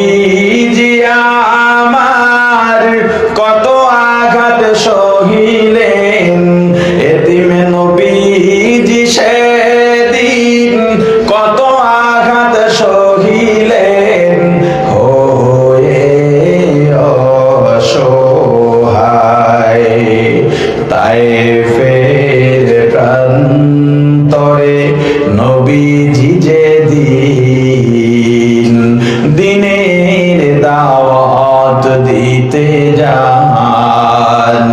নবীজি আমার কত আঘাত সহিলেন, এতিম নবীজি সেদিন কত আঘাত সহিলেন, হয়ে অসহায়। তায়েফের প্রান্তরে নবীজি যেদিন দিনের দাওয়াত দিতে যান,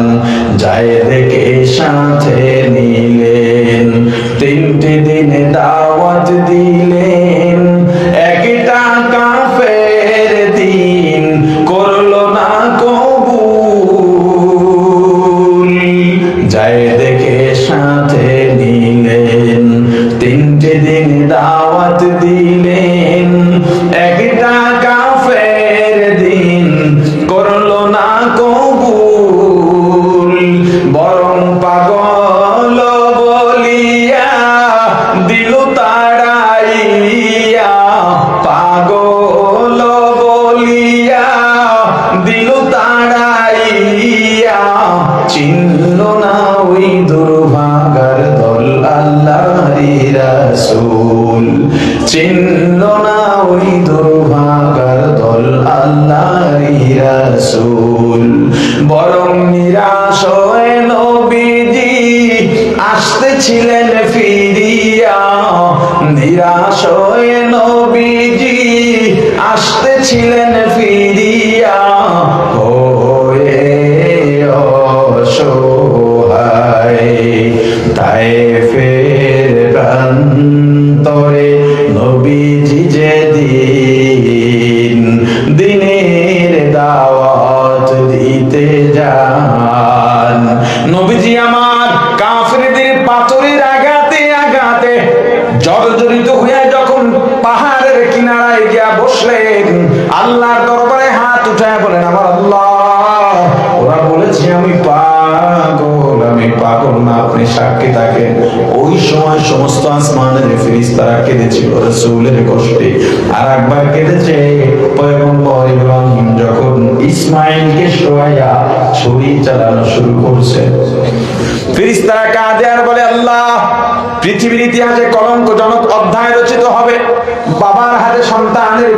যায়েদকে সাথে নিলেন, 3টে দিন দাওয়াত দিলেন। একটা কাফের দিন করলো না কবুল, যায়েদকে সাথে নিলেন, 3টে দিন দাওয়াত দিলেন। একটা কাফের দিন করলো না কবুল, বরং পাগল বলিয়া দিল তাড়াইয়া, পাগল বলিয়া দিল তাড়াইয়া। চিনল না ওই দুর্ভাগার দল আল্লাহরি রাসূল, চিনল না ওই দুর্ভাগার দল আল্লাহরি রাসূল। বরং নিরাশ হয়ে নবীজি আসতেছিলেন ফিরিয়া, নিরাশ হয়ে নবীজি আসতেছিলেন ফিরিয়া, হয়ে অসহায়। তায়েফের প্রান্তরে নবীজি যেদিন দিনের দাওয়াত দিতে যান, নবীজি আমার কাফেরদের পাথরের আঘাতে আঘাতে জর্জরিত হয়ে যখন পাহাড়ের কিনারায় গিয়া বসলেন, আল্লাহর দরবারে হাত উঠায় বলেন, আমার আল্লাহ, ওরা বলেছে আমি পাগল, আমি পাগল না, আপনি সাক্ষী থাকেন। ওই সময় সমস্ত আসমানের ফেরেশতারা কেঁদেছিল রাসূলের কষ্টে। আর একবার কেঁদেছে পয়গম্বর ইব্রাহিম যখন ইসমাঈলকে শোয়াইয়া ছুরি চালানো শুরু করছে। ফেরেশতারা কাঁদে আর বলে, আল্লাহ, পৃথিবীর ইতিহাসে কলঙ্কজনক অধ্যায় রচিত হবে, বাবার হাতে সন্তানের